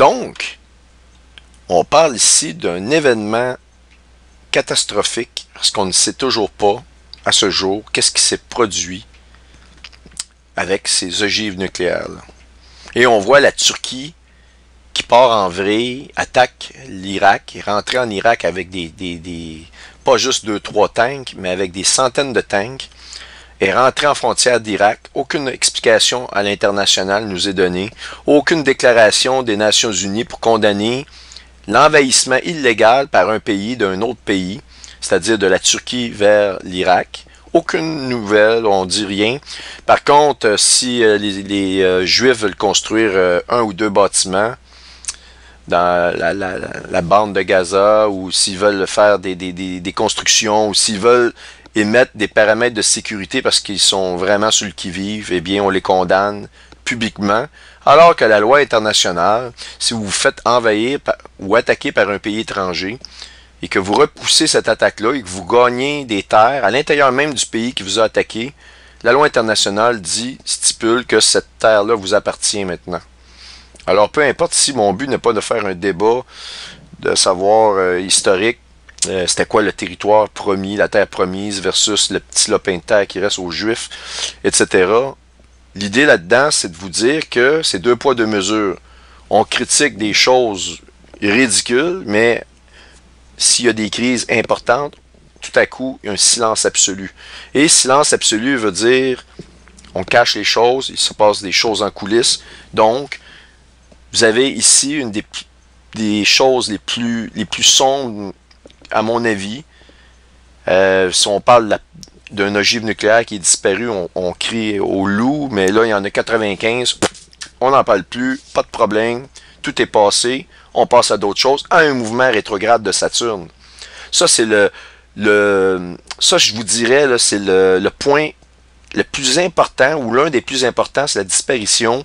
Donc, on parle ici d'un événement catastrophique, parce qu'on ne sait toujours pas, à ce jour, qu'est-ce qui s'est produit avec ces ogives nucléaires-là. Et on voit la Turquie qui part en vrille, attaque l'Irak, est rentrée en Irak avec pas juste 2-3 tanks, mais avec des centaines de tanks, est rentrée en frontière d'Irak. Aucune explication à l'international nous est donnée, aucune déclaration des Nations Unies pour condamner l'envahissement illégal par un pays d'un autre pays, c'est-à-dire de la Turquie vers l'Irak. Aucune nouvelle, on dit rien. Par contre, si les Juifs veulent construire un ou deux bâtiments dans la bande de Gaza, ou s'ils veulent faire des constructions, ou s'ils veulent émettre des paramètres de sécurité parce qu'ils sont vraiment sur le qui-vive, eh bien, on les condamne publiquement. Alors que la loi internationale, si vous vous faites envahir ou attaquer par un pays étranger, et que vous repoussez cette attaque-là et que vous gagnez des terres à l'intérieur même du pays qui vous a attaqué, la loi internationale stipule que cette terre-là vous appartient maintenant. Alors, peu importe si mon but n'est pas de faire un débat de savoir historique, c'était quoi le territoire promis, la terre promise versus le petit lopin de terre qui reste aux Juifs, etc. L'idée là-dedans, c'est de vous dire que c'est deux poids, deux mesures. On critique des choses ridicules, mais s'il y a des crises importantes, tout à coup, il y a un silence absolu. Et silence absolu veut dire on cache les choses, il se passe des choses en coulisses. Donc, vous avez ici une des choses les plus sombres, à mon avis. Si on parle d'un ogive nucléaire qui est disparu, on crie au loup, mais là, il y en a 95. On n'en parle plus, pas de problème, tout est passé. On passe à d'autres choses, à un mouvement rétrograde de Saturne. Ça, c'est ça, je vous dirais, là, c'est le point le plus important, ou l'un des plus importants, c'est la disparition.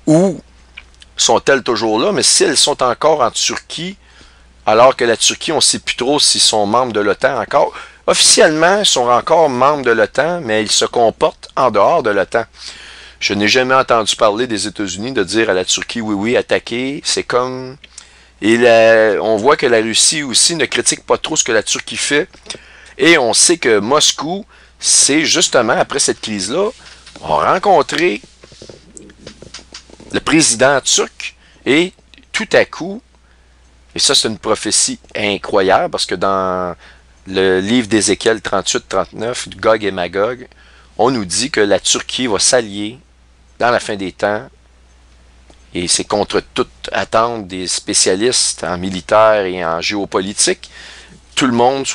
Où sont-elles toujours là? Mais si elles sont encore en Turquie, alors que la Turquie, on ne sait plus trop s'ils sont membres de l'OTAN encore. Officiellement, ils sont encore membres de l'OTAN, mais ils se comportent en dehors de l'OTAN. Je n'ai jamais entendu parler des États-Unis de dire à la Turquie, oui, oui, attaquer, c'est comme... Et on voit que la Russie aussi ne critique pas trop ce que la Turquie fait. Et on sait que Moscou, c'est justement, après cette crise-là, a rencontré le président turc et tout à coup, et ça c'est une prophétie incroyable parce que dans le livre d'Ézéchiel 38-39, Gog et Magog, on nous dit que la Turquie va s'allier dans la fin des temps, et c'est contre toute attente des spécialistes en militaire et en géopolitique. Tout le monde,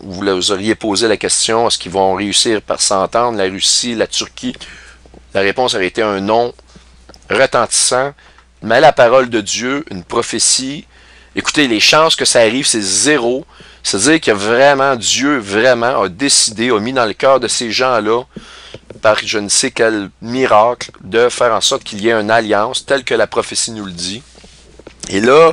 vous leur auriez posé la question, est-ce qu'ils vont réussir par s'entendre, la Russie, la Turquie? La réponse aurait été un non retentissant, mais la parole de Dieu, une prophétie, écoutez, les chances que ça arrive, c'est zéro. C'est-à-dire que vraiment, Dieu vraiment a décidé, a mis dans le cœur de ces gens-là, par je ne sais quel miracle, de faire en sorte qu'il y ait une alliance, telle que la prophétie nous le dit. Et là,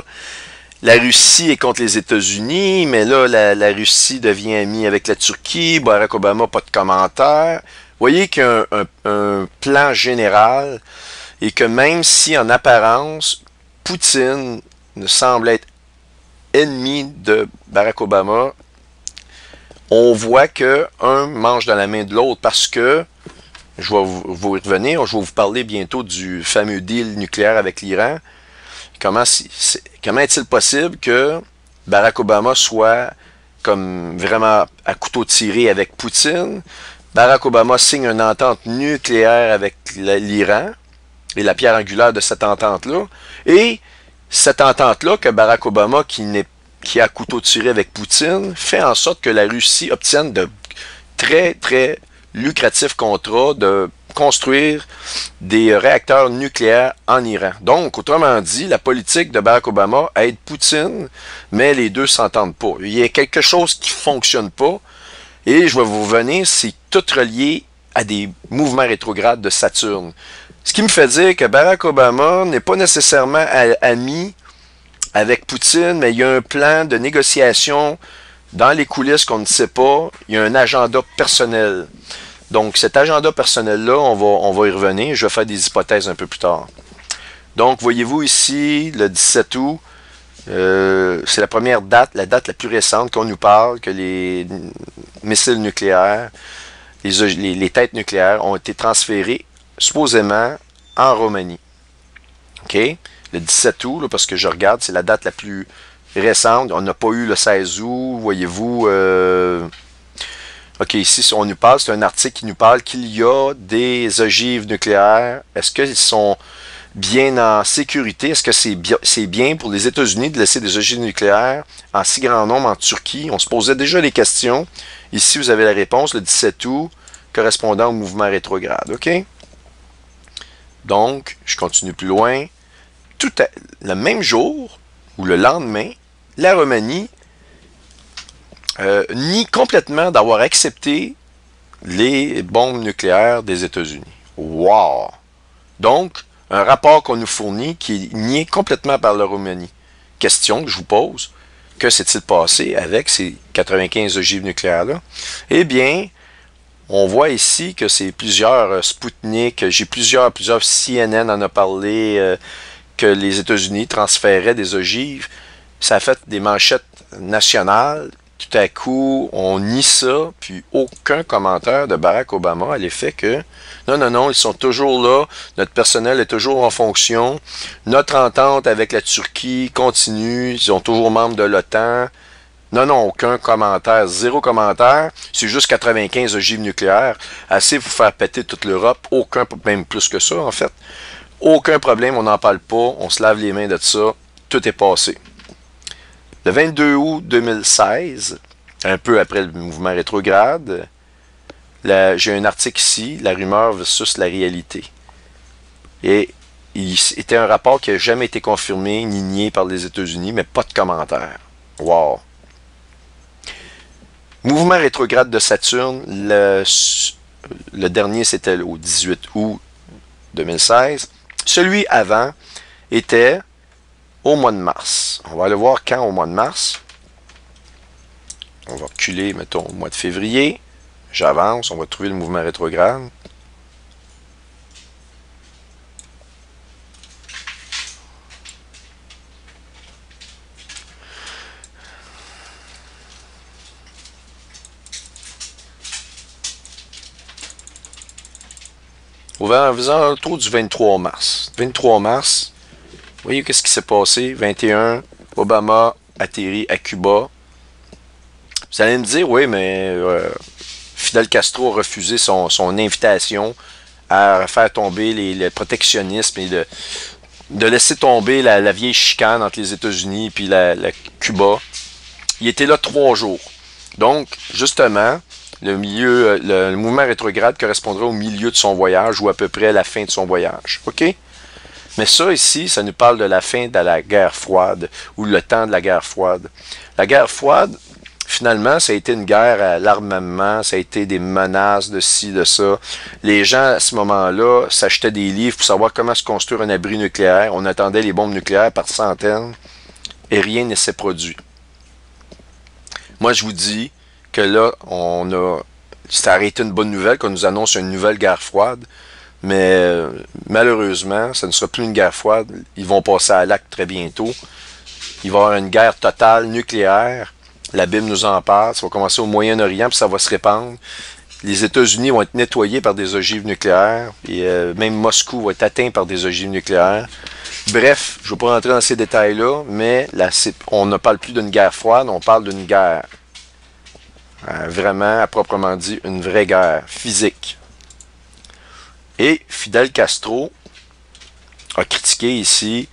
la Russie est contre les États-Unis, mais là, la Russie devient amie avec la Turquie, Barack Obama, pas de commentaires. Vous voyez qu'il y a un plan général, et que même si en apparence, Poutine ne semble être ennemi de Barack Obama, on voit que un mange dans la main de l'autre parce que, je vais vous y revenir, je vais vous parler bientôt du fameux deal nucléaire avec l'Iran. Comment est-il possible que Barack Obama soit comme vraiment à couteau tiré avec Poutine? Barack Obama signe une entente nucléaire avec l'Iran et la pierre angulaire de cette entente-là. Et cette entente-là que Barack Obama, qui a couteau tiré avec Poutine, fait en sorte que la Russie obtienne de très, très lucratifs contrats de construire des réacteurs nucléaires en Iran. Donc, autrement dit, la politique de Barack Obama aide Poutine, mais les deux ne s'entendent pas. Il y a quelque chose qui ne fonctionne pas, et je vais vous revenir, c'est tout relié à des mouvements rétrogrades de Saturne. Ce qui me fait dire que Barack Obama n'est pas nécessairement ami avec Poutine, mais il y a un plan de négociation dans les coulisses qu'on ne sait pas. Il y a un agenda personnel. Donc, cet agenda personnel-là, on va y revenir. Je vais faire des hypothèses un peu plus tard. Donc, voyez-vous ici, le 17 août, c'est la première date, la date la plus récente qu'on nous parle que les missiles nucléaires, les têtes nucléaires ont été transférées supposément en Roumanie. OK? Le 17 août, là, parce que je regarde, c'est la date la plus récente. On n'a pas eu le 16 août, voyez-vous. OK, ici, on nous parle, c'est un article qui nous parle qu'il y a des ogives nucléaires. Est-ce qu'ils sont bien en sécurité? Est-ce que c'est bien pour les États-Unis de laisser des ogives nucléaires en si grand nombre en Turquie? On se posait déjà les questions. Ici, vous avez la réponse, le 17 août, correspondant au mouvement rétrograde. OK? Donc, je continue plus loin. Le même jour, ou le lendemain, la Roumanie nie complètement d'avoir accepté les bombes nucléaires des États-Unis. Wow! Donc, un rapport qu'on nous fournit qui est nié complètement par la Roumanie. Question que je vous pose, que s'est-il passé avec ces 95 ogives nucléaires-là? Eh bien, on voit ici que c'est plusieurs Sputnik, j'ai plusieurs CNN en a parlé, que les États-Unis transféraient des ogives. Ça a fait des manchettes nationales. Tout à coup, on nie ça, puis aucun commentaire de Barack Obama à l'effet que non, non, non, ils sont toujours là, notre personnel est toujours en fonction, notre entente avec la Turquie continue, ils sont toujours membres de l'OTAN. Non, non, aucun commentaire, zéro commentaire, c'est juste 95 ogives nucléaires, assez pour faire péter toute l'Europe, aucun, même plus que ça en fait. Aucun problème, on n'en parle pas, on se lave les mains de ça, tout est passé. Le 22 août 2016, un peu après le mouvement rétrograde, j'ai un article ici, la rumeur versus la réalité. Et c'était un rapport qui n'a jamais été confirmé ni nié par les États-Unis, mais pas de commentaire. Wow! Mouvement rétrograde de Saturne, le dernier c'était au 18 août 2016. Celui avant était au mois de mars. On va aller voir quand au mois de mars. On va reculer, mettons, au mois de février. J'avance, on va trouver le mouvement rétrograde. Aux alentours du 23 mars. 23 mars, vous voyez qu'est-ce qui s'est passé? 21, Obama atterrit à Cuba. Vous allez me dire, oui, mais Fidel Castro a refusé son invitation à faire tomber le protectionnisme et de laisser tomber la vieille chicane entre les États-Unis et la Cuba. Il était là 3 jours. Donc, justement, le mouvement rétrograde correspondrait au milieu de son voyage ou à peu près à la fin de son voyage. OK? Mais ça ici, ça nous parle de la fin de la guerre froide ou le temps de la guerre froide. La guerre froide, finalement, ça a été une guerre à l'armement, ça a été des menaces de ci, de ça. Les gens, à ce moment-là, s'achetaient des livres pour savoir comment se construire un abri nucléaire. On attendait les bombes nucléaires par centaines et rien ne s'est produit. Moi, je vous dis que là, ça aurait été une bonne nouvelle qu'on nous annonce une nouvelle guerre froide, mais malheureusement, ça ne sera plus une guerre froide. Ils vont passer à l'acte très bientôt. Il va y avoir une guerre totale nucléaire. La Bible nous en parle. Ça va commencer au Moyen-Orient, puis ça va se répandre. Les États-Unis vont être nettoyés par des ogives nucléaires. Et même Moscou va être atteint par des ogives nucléaires. Bref, je ne vais pas rentrer dans ces détails-là, mais là, on ne parle plus d'une guerre froide, on parle d'une guerre. Vraiment, à proprement dit, une vraie guerre physique. Et Fidel Castro a critiqué ici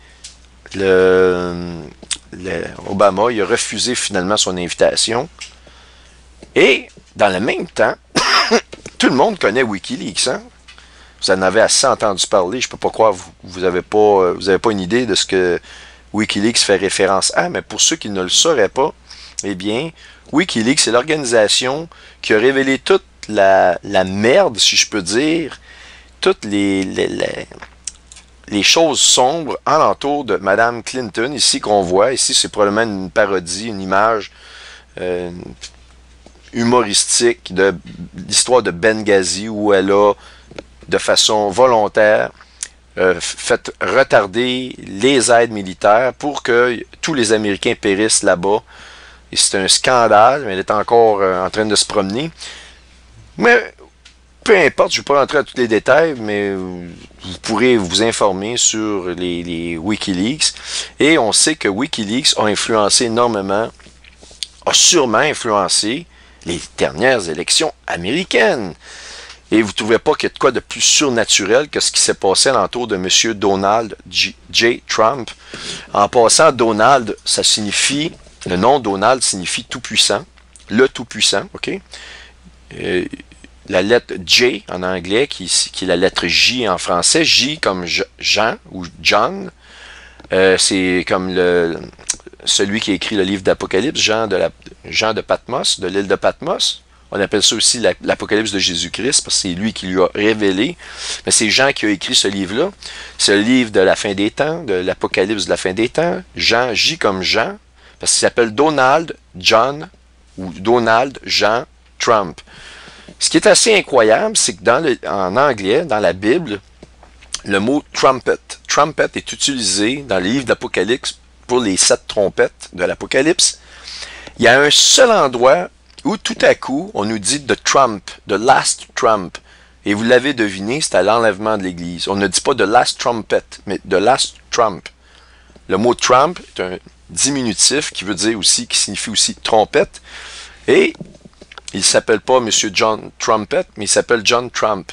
Obama. Il a refusé finalement son invitation. Et, dans le même temps, tout le monde connaît Wikileaks. Hein? Vous en avez assez entendu parler. Je ne peux pas croire que vous n'avez pas une idée de ce que Wikileaks fait référence à. Mais pour ceux qui ne le sauraient pas, eh bien, Wikileaks, c'est l'organisation qui a révélé toute la merde, si je peux dire, toutes les choses sombres alentour de Mme Clinton, ici qu'on voit. Ici, c'est probablement une parodie, une image humoristique de l'histoire de Benghazi, où elle a, de façon volontaire, fait retarder les aides militaires pour que tous les Américains périssent là-bas. Et c'est un scandale, mais elle est encore en train de se promener. Mais peu importe, je ne vais pas rentrer à tous les détails, mais vous pourrez vous informer sur les Wikileaks. Et on sait que Wikileaks a influencé énormément, a sûrement influencé les dernières élections américaines. Et vous ne trouvez pas qu'il y a de quoi de plus surnaturel que ce qui s'est passé alentour de M. Donald J. Trump. En passant, Donald, ça signifie, le nom Donald signifie tout-puissant, le tout-puissant, ok? La lettre J en anglais, qui est la lettre J en français, J comme Jean ou John, c'est comme celui qui a écrit le livre d'Apocalypse, Jean de Patmos, de l'île de Patmos. On appelle ça aussi l'Apocalypse de Jésus-Christ, parce que c'est lui qui lui a révélé. Mais c'est Jean qui a écrit ce livre-là. C'est le livre de la fin des temps, de l'Apocalypse de la fin des temps. Jean, J comme Jean, parce qu'il s'appelle Donald John ou Donald Jean Trump. Ce qui est assez incroyable, c'est que en anglais, dans la Bible, le mot trumpet est utilisé dans le livre d'Apocalypse pour les 7 trompettes de l'Apocalypse. Il y a un seul endroit où tout à coup, on nous dit the trump, the last trump. Et vous l'avez deviné, c'est à l'enlèvement de l'Église. On ne dit pas the last trumpet, mais the last trump. Le mot trump est un diminutif qui signifie aussi trompette. Et il ne s'appelle pas M. John Trumpet, mais il s'appelle John Trump,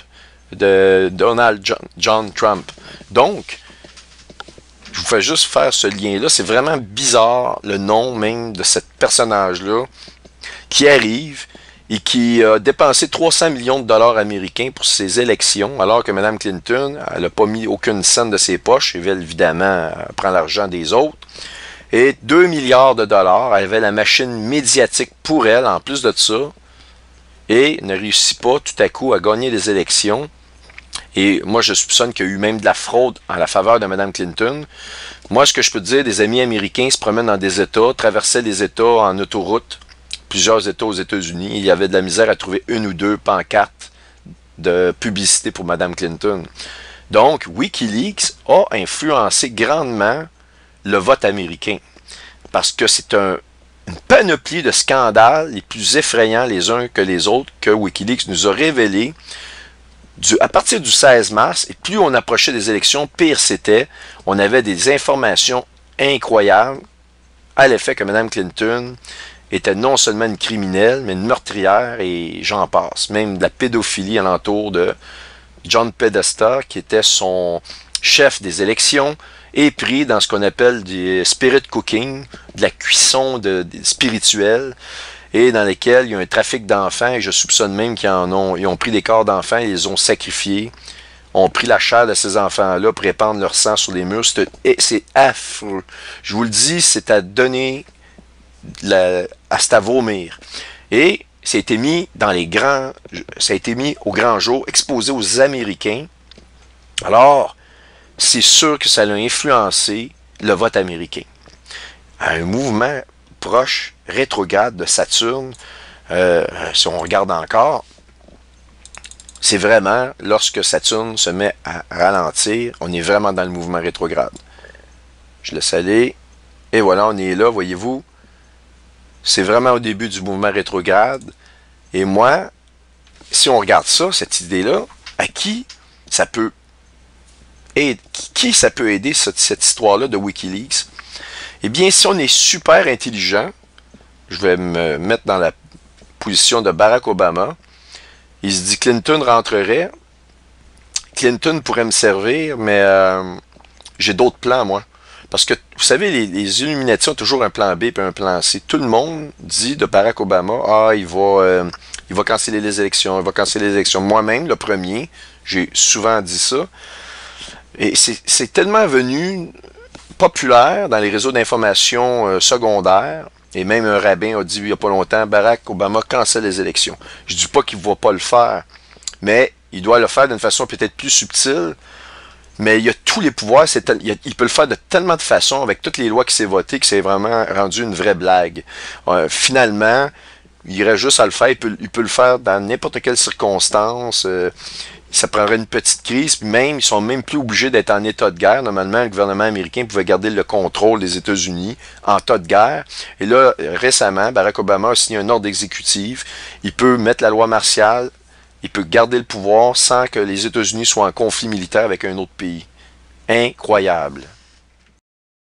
de Donald John Trump. Donc, je vous fais juste faire ce lien-là. C'est vraiment bizarre, le nom même de ce personnage-là, qui arrive et qui a dépensé 300 millions de dollars américains pour ses élections, alors que Mme Clinton, elle n'a pas mis aucune scène de ses poches, et évidemment, elle prend l'argent des autres. Et 2 milliards de dollars, elle avait la machine médiatique pour elle, en plus de ça, et ne réussit pas tout à coup à gagner les élections. Et moi, je soupçonne qu'il y a eu même de la fraude en la faveur de Mme Clinton. Moi, ce que je peux dire, des amis américains se promènent dans des États, traversaient les États en autoroute, plusieurs États aux États-Unis. Il y avait de la misère à trouver une ou deux pancartes de publicité pour Mme Clinton. Donc, Wikileaks a influencé grandement le vote américain. Parce que c'est une panoplie de scandales les plus effrayants les uns que les autres que Wikileaks nous a révélés à partir du 16 mars. Et plus on approchait des élections, pire c'était. On avait des informations incroyables à l'effet que Mme Clinton était non seulement une criminelle, mais une meurtrière, et j'en passe. Même de la pédophilie alentour de John Podesta, qui était son chef des élections, est pris dans ce qu'on appelle du spirit cooking, de la cuisson spirituelle, et dans lesquels il y a un trafic d'enfants, et je soupçonne même qu'ils ont pris des corps d'enfants et ils les ont sacrifiés, ont pris la chair de ces enfants-là pour répandre leur sang sur les murs. C'est affreux. Je vous le dis, c'est à donner, c'est à vomir. Et ça a été mis au grand jour, exposé aux Américains. Alors, c'est sûr que ça a influencé le vote américain. Un mouvement proche, rétrograde de Saturne, si on regarde encore, c'est vraiment, lorsque Saturne se met à ralentir, on est vraiment dans le mouvement rétrograde. Je laisse aller, et voilà, on est là, voyez-vous. C'est vraiment au début du mouvement rétrograde. Et moi, si on regarde ça, cette idée-là, à qui ça peut aider, cette histoire-là de Wikileaks? Eh bien, si on est super intelligent, je vais me mettre dans la position de Barack Obama, il se dit Clinton rentrerait, Clinton pourrait me servir, mais j'ai d'autres plans, moi. Parce que, vous savez, les Illuminati ont toujours un plan B et un plan C. Tout le monde dit de Barack Obama, il va canceller les élections, il va canceller les élections. Moi-même, le premier, j'ai souvent dit ça. Et c'est tellement venu populaire dans les réseaux d'information secondaires, et même un rabbin a dit il n'y a pas longtemps, Barack Obama cancelle les élections. Je ne dis pas qu'il ne va pas le faire, mais il doit le faire d'une façon peut-être plus subtile, mais il a tous les pouvoirs, il peut le faire de tellement de façons, avec toutes les lois qui s'est votées, que c'est vraiment rendu une vraie blague. Finalement, il irait juste à le faire, il peut le faire dans n'importe quelle circonstance, Ça prendrait une petite crise, puis même, ils sont même plus obligés d'être en état de guerre. Normalement, le gouvernement américain pouvait garder le contrôle des États-Unis en état de guerre. Et là, récemment, Barack Obama a signé un ordre exécutif. Il peut mettre la loi martiale, il peut garder le pouvoir sans que les États-Unis soient en conflit militaire avec un autre pays. Incroyable.